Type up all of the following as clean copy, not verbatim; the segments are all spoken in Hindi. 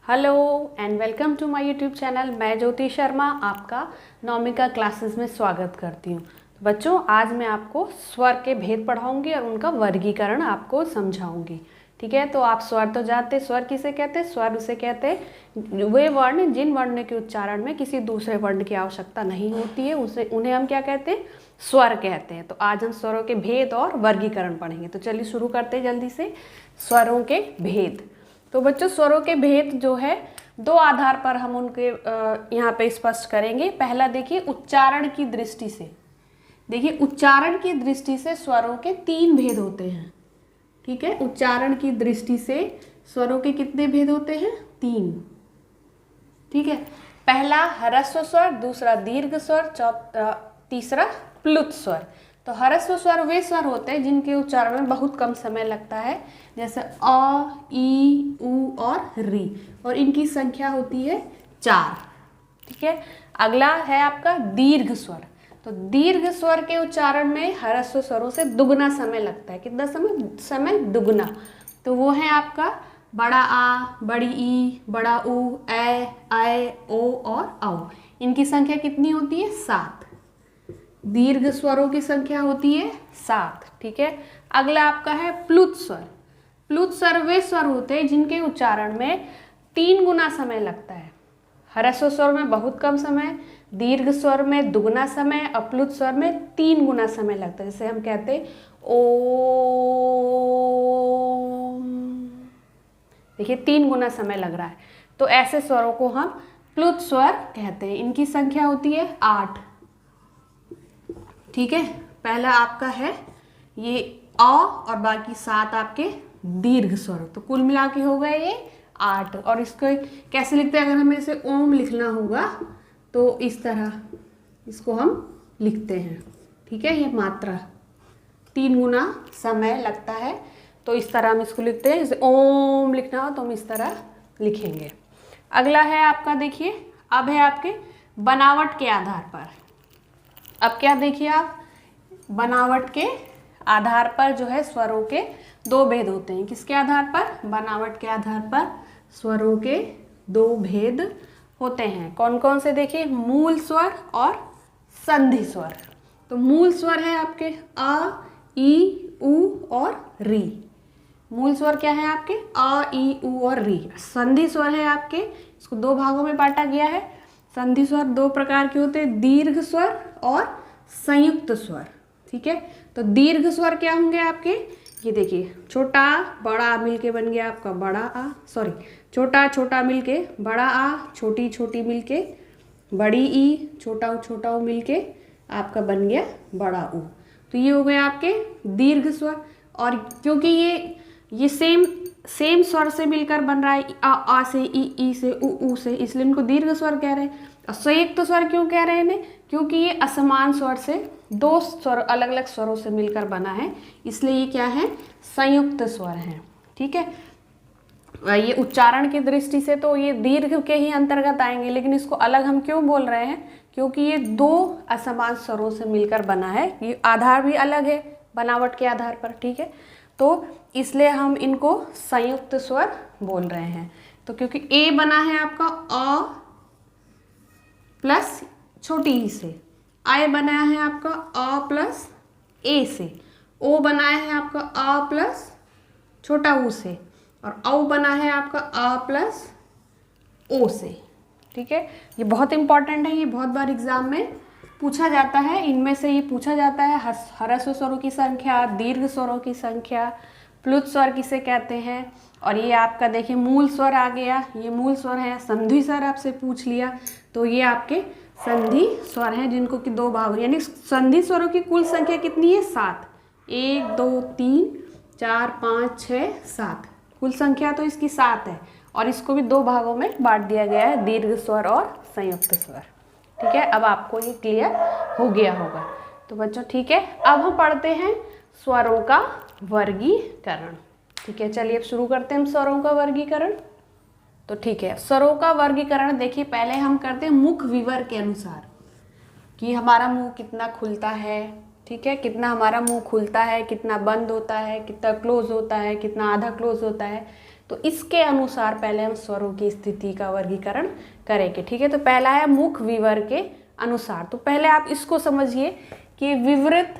Hello and welcome to my YouTube channel. मैं ज्योति शर्मा आपका नौमिका क्लासेस में स्वागत करती हूँ। तो बच्चों, आज मैं आपको स्वर के भेद पढ़ाऊंगी और उनका वर्गीकरण आपको समझाऊंगी। ठीक है, तो आप स्वर तो जानते, स्वर किसे कहते हैं? स्वर उसे कहते हैं वे वर्ण जिन वर्ण के उच्चारण में किसी दूसरे वर्ण की आवश्यकता नहीं होती है, उन्हें हम क्या कहते हैं? स्वर कहते हैं। तो आज हम स्वरों के भेद और वर्गीकरण पढ़ेंगे। तो चलिए शुरू करते हैं जल्दी से। स्वरों के भेद। तो बच्चों, स्वरों के भेद जो है दो आधार पर हम उनके यहाँ पे स्पष्ट करेंगे। पहला देखिए उच्चारण की दृष्टि से। देखिए उच्चारण की दृष्टि से स्वरों के तीन भेद होते हैं। ठीक है, उच्चारण की दृष्टि से स्वरों के कितने भेद होते हैं? तीन। ठीक है, पहला ह्रस्व स्वर, दूसरा दीर्घ स्वर, तीसरा प्लुत स्वर। तो ह्रस्व स्वर वे स्वर होते हैं जिनके उच्चारण में बहुत कम समय लगता है, जैसे अ, ई, उ और री, और इनकी संख्या होती है 4। ठीक है, अगला है आपका दीर्घ स्वर। तो दीर्घ स्वर के उच्चारण में ह्रस्व स्वरों से दुगना समय लगता है। कितना समय दुगना। तो वो है आपका बड़ा आ, बड़ी ई, बड़ा उ, ए, आए, ओ और औ। इनकी संख्या कितनी होती है? 7। दीर्घ स्वरों की संख्या होती है 7। ठीक है, अगला आपका है प्लुत स्वर। प्लुत स्वर वे स्वर होते हैं जिनके उच्चारण में 3 गुना समय लगता है। ह्रस्व स्वर में बहुत कम समय, दीर्घ स्वर में दुगना समय और प्लुत स्वर में 3 गुना समय लगता है। जैसे हम कहते हैं ओ, देखिए 3 गुना समय लग रहा है। तो ऐसे स्वरों को हम प्लुत स्वर कहते हैं। इनकी संख्या होती है 8। ठीक है, पहला आपका है ये अ और बाकी 7 आपके दीर्घ स्वर। तो कुल मिला के हो गए ये 8। और इसको कैसे लिखते हैं? अगर हमें इसे ओम लिखना होगा तो इस तरह इसको हम लिखते हैं। ठीक है, ये मात्रा 3 गुना समय लगता है, तो इस तरह हम इसको लिखते हैं। जैसे ओम लिखना हो तो हम इस तरह लिखेंगे। अगला है आपका, देखिए अब है आपके बनावट के आधार पर। अब क्या देखिए आप, बनावट के आधार पर जो है स्वरों के 2 भेद होते हैं। किसके आधार पर? बनावट के आधार पर स्वरों के 2 भेद होते हैं। कौन कौन से? देखिए मूल स्वर और संधि स्वर। तो मूल स्वर है आपके अ, ई, उ और री। मूल स्वर क्या है आपके? अ, ई, उ और री। संधि स्वर है आपके, इसको 2 भागों में बांटा गया है। संधि स्वर 2 प्रकार के होते हैं, दीर्घ स्वर और संयुक्त स्वर। ठीक है, तो दीर्घ स्वर क्या होंगे आपके? ये देखिए छोटा बड़ा मिलके बन गया आपका बड़ा आ, सॉरी छोटा छोटा मिलके बड़ा आ, छोटी छोटी मिलके बड़ी ई, छोटा उ मिलके आपका बन गया बड़ा उ। तो ये हो गए आपके दीर्घ स्वर। और क्योंकि ये सेम स्वर से मिलकर बन रहा है, आ से, ई से, उ से, इसलिए इनको दीर्घ स्वर कह रहे हैं। और संयुक्त स्वर क्यों कह रहे हैं इन्हें? क्योंकि ये असमान स्वर से 2 स्वर अलग अलग स्वरों से मिलकर बना है, इसलिए ये क्या है? संयुक्त स्वर हैं। ठीक है, ये उच्चारण की दृष्टि से तो ये दीर्घ के ही अंतर्गत आएंगे, लेकिन इसको अलग हम क्यों बोल रहे हैं? क्योंकि ये 2 असमान स्वरों से मिलकर बना है। ये आधार भी अलग है बनावट के आधार पर। ठीक है, तो इसलिए हम इनको संयुक्त स्वर बोल रहे हैं। तो क्योंकि ए बना है आपका अ प्लस छोटी ई से, आय बनाया है आपका अ प्लस ए से, ओ बनाया है आपका अ प्लस छोटा ऊ से, और औ बना है आपका अ प्लस ओ से। ठीक है, ये बहुत इंपॉर्टेंट है, ये बहुत बार एग्जाम में पूछा जाता है। इनमें से ये पूछा जाता है ह्रस्व स्वरों की संख्या, दीर्घ स्वरों की संख्या, प्लुत स्वर किसे कहते हैं। और ये आपका देखिए मूल स्वर आ गया, ये मूल स्वर है। संधि स्वर आपसे पूछ लिया, तो ये आपके संधि स्वर हैं जिनको कि 2 भाग, यानी संधि स्वरों की कुल संख्या कितनी है? 7। 1 2 3 4 5 6 7, कुल संख्या तो इसकी 7 है। और इसको भी 2 भागों में बांट दिया गया है, दीर्घ स्वर और संयुक्त स्वर। ठीक है, अब आपको ये क्लियर हो गया होगा। तो बच्चों ठीक है, अब हम पढ़ते हैं स्वरों का वर्गीकरण। ठीक है, चलिए अब शुरू करते हैं हम स्वरों का वर्गीकरण। तो ठीक है, स्वरों का वर्गीकरण देखिए पहले हम करते हैं मुख विवर के अनुसार, कि हमारा मुंह कितना खुलता है। ठीक है, कितना हमारा मुंह खुलता है, कितना बंद होता है, कितना क्लोज होता है, कितना आधा क्लोज होता है। तो इसके अनुसार पहले हम स्वरों की स्थिति का वर्गीकरण करेंगे, ठीक है। तो पहला है मुख विवर के अनुसार। तो पहले आप इसको समझिए कि विवृत,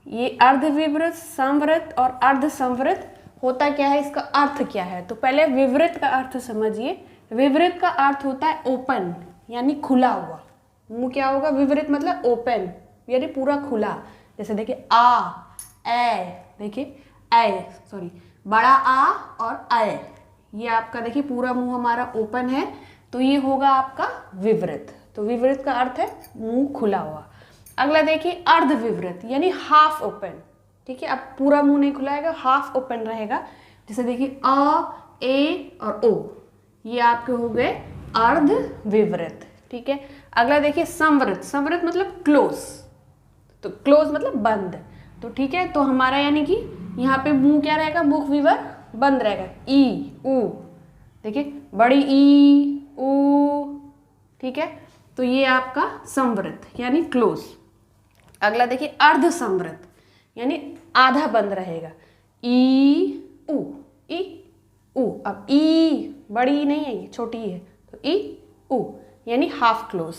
ये अर्धविवृत, संवृत और अर्धसंवृत होता क्या है, इसका अर्थ क्या है। तो पहले विवृत का अर्थ समझिए। विवृत का अर्थ होता है ओपन, यानी खुला हुआ। मुंह क्या होगा, विवृत मतलब ओपन, यानी पूरा खुला। जैसे देखिए आ, ए, देखिए ए, सॉरी, बड़ा आ और ए, ये आपका देखिए पूरा मुंह हमारा ओपन है, तो ये होगा आपका विवृत। तो विवृत का अर्थ है मुंह खुला हुआ। अगला देखिए अर्धविवृत, यानी हाफ ओपन, ठीक है। अब पूरा मुंह नहीं खुलाएगा, हाफ ओपन रहेगा। जैसे देखिए अ, ए और ओ, ये आपके हो गए अर्धविवृत, ठीक है। अगला देखिए संवृत। संवृत मतलब क्लोज, तो क्लोज मतलब बंद। तो ठीक है, तो हमारा यानी कि यहाँ पे मुंह क्या रहेगा, मुख विवर बंद रहेगा। ई, ऊ, देखिए बड़ी ई, ऊ, ठीक है। तो ये आपका संवृत यानी क्लोज। अगला देखिए अर्धसंवृत, यानी आधा बंद रहेगा। ई, ऊ, ई, ऊ। अब ई बड़ी नहीं है, ये छोटी है, तो ई, ऊ, यानी हाफ क्लोज।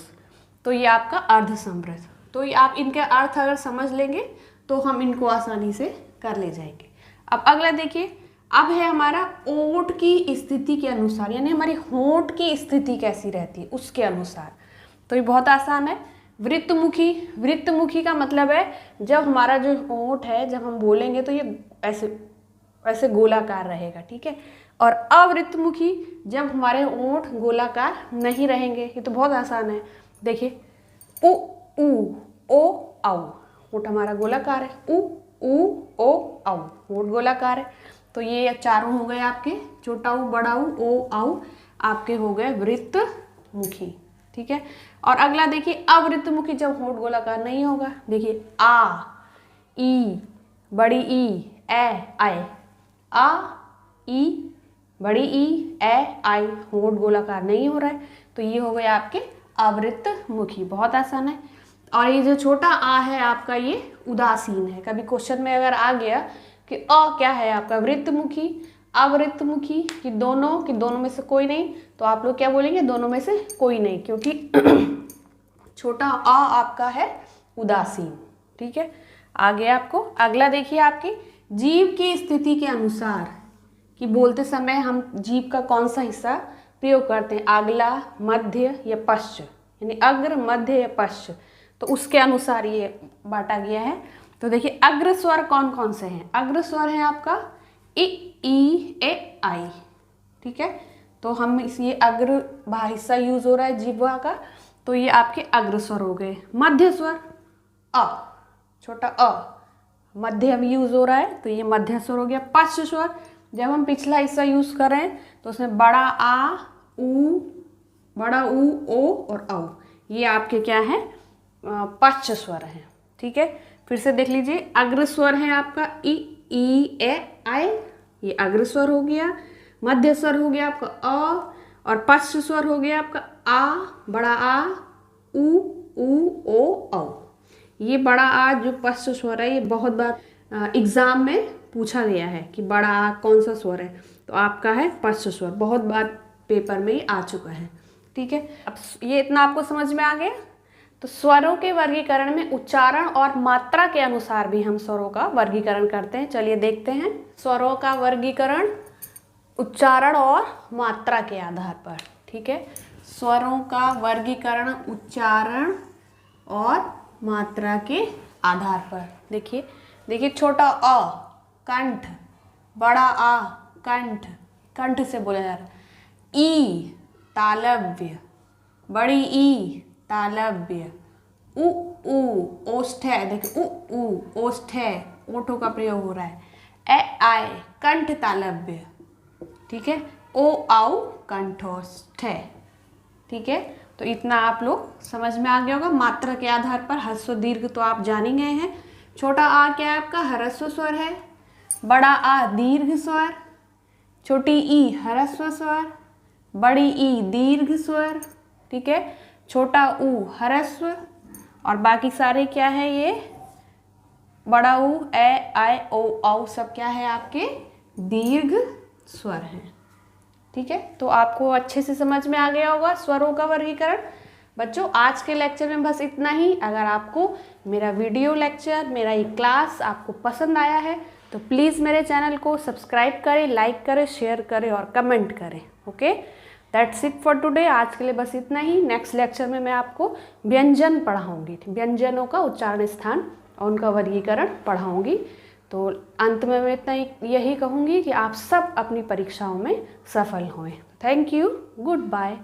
तो ये आपका अर्धसंवृत। तो ये आप इनके अर्थ अगर समझ लेंगे तो हम इनको आसानी से कर ले जाएंगे। अब अगला देखिए, अब है हमारा ओठ की स्थिति के अनुसार, यानी हमारी होंठ की स्थिति कैसी रहती है उसके अनुसार। तो ये बहुत आसान है। वृत्तमुखी, वृत्तमुखी का मतलब है जब हमारा जो होंठ है, जब हम बोलेंगे तो ये ऐसे ऐसे गोलाकार रहेगा, ठीक है। और अवृत्तमुखी, जब हमारे होंठ गोलाकार नहीं रहेंगे। ये तो बहुत आसान है। देखिए उ, ऊ, ओ, औ, होंठ हमारा गोलाकार है। उ, ऊ, ओ, औ, होंठ गोलाकार है। तो ये चारों हो गए आपके, छोटा ऊ, बड़ा ऊ, ओ, औ, आपके हो गए वृत्तमुखी, ठीक है। और अगला देखिए अवृत्तमुखी, जब होंठ गोलाकार नहीं होगा। देखिए आ, ई, बड़ी ई, ए, आय, आ, ई, बड़ी ई, ए, आई, होंठ गोलाकार नहीं हो रहा है, तो ये हो गए आपके अवृत्तमुखी। बहुत आसान है। और ये जो छोटा आ है आपका, ये उदासीन है। कभी क्वेश्चन में अगर आ गया कि अ क्या है आपका, वृत्तमुखी, अवृत्तमुखी, कि दोनों में से कोई नहीं, तो आप लोग क्या बोलेंगे, दोनों में से कोई नहीं, क्योंकि छोटा अ आपका है उदासीन, ठीक है। आगे आपको अगला देखिए, आपकी जीभ की स्थिति के अनुसार, कि बोलते समय हम जीभ का कौन सा हिस्सा प्रयोग करते हैं, अगला, मध्य या पश्च, यानी अग्र, मध्य या पश्च, तो उसके अनुसार ये बांटा गया है। तो देखिए अग्र स्वर कौन कौन से हैं। अग्र स्वर है आपका इ, ई, ए, आई, ठीक है। तो हम इस ये अग्र हिस्सा यूज हो रहा है जिह्वा का, तो ये आपके अग्र स्वर हो गए। मध्य स्वर अ, छोटा अ, मध्यम यूज हो रहा है, तो ये मध्य स्वर हो गया। पश्च स्वर, जब हम पिछला हिस्सा यूज कर रहे हैं तो उसमें बड़ा आ, ऊ, बड़ा ऊ, ओ और औ, ये आपके क्या है, पश्च स्वर हैं, ठीक है। फिर से देख लीजिए, अग्र स्वर है आपका ई, ई, ए, आई, ये अग्र स्वर हो गया। मध्य स्वर हो गया आपका अ, और पश्च स्वर हो गया आपका आ, बड़ा आ, ऊ, ओ, औ। ये बड़ा आ जो पश्च स्वर है, ये बहुत बार एग्जाम में पूछा गया है कि बड़ा आ कौन सा स्वर है, तो आपका है पश्च स्वर। बहुत बार पेपर में ही आ चुका है, ठीक है। अब ये इतना आपको समझ में आ गया। तो स्वरों के वर्गीकरण में उच्चारण और मात्रा के अनुसार भी हम स्वरों का वर्गीकरण करते हैं। चलिए देखते हैं स्वरों का वर्गीकरण उच्चारण और मात्रा के आधार पर, ठीक है। स्वरों का वर्गीकरण उच्चारण और मात्रा के आधार पर। देखिए छोटा अ कंठ, बड़ा आ कंठ, कंठ से बोला जा रहा है। ई तालव्य, बड़ी ई तालव्य। उ ओष्ठ, देखिए उ ओष्ठ, ओठों का प्रयोग हो रहा है। ए आय कंठ तालव्य, ठीक है। ओ आउ कंठोष्ठ, ठीक है। तो इतना आप लोग समझ में आ गया होगा। मात्रा के आधार पर ह्रस्व दीर्घ तो आप जान ही गए हैं। छोटा आ क्या है आपका, ह्रस्व स्वर है। बड़ा आ दीर्घ स्वर, छोटी ई ह्रस्व स्वर, बड़ी ई दीर्घ स्वर, ठीक है। छोटा ऊ ह्रस्व और बाकी सारे क्या है, ये बड़ा ऊ, ए, आय, ओ, औ सब क्या है आपके दीर्घ स्वर हैं। ठीक है, तो आपको अच्छे से समझ में आ गया होगा स्वरों का वर्गीकरण। बच्चों आज के लेक्चर में बस इतना ही। अगर आपको मेरा वीडियो लेक्चर, मेरा ये क्लास आपको पसंद आया है तो प्लीज़ मेरे चैनल को सब्सक्राइब करें, लाइक करें, शेयर करें और कमेंट करें। Okay, that's it for today. आज के लिए बस इतना ही। नेक्स्ट लेक्चर में मैं आपको व्यंजन पढ़ाऊँगी, व्यंजनों का उच्चारण स्थान और उनका वर्गीकरण पढ़ाऊँगी। तो अंत में मैं इतना यही कहूँगी कि आप सब अपनी परीक्षाओं में सफल हों। Thank you, good bye.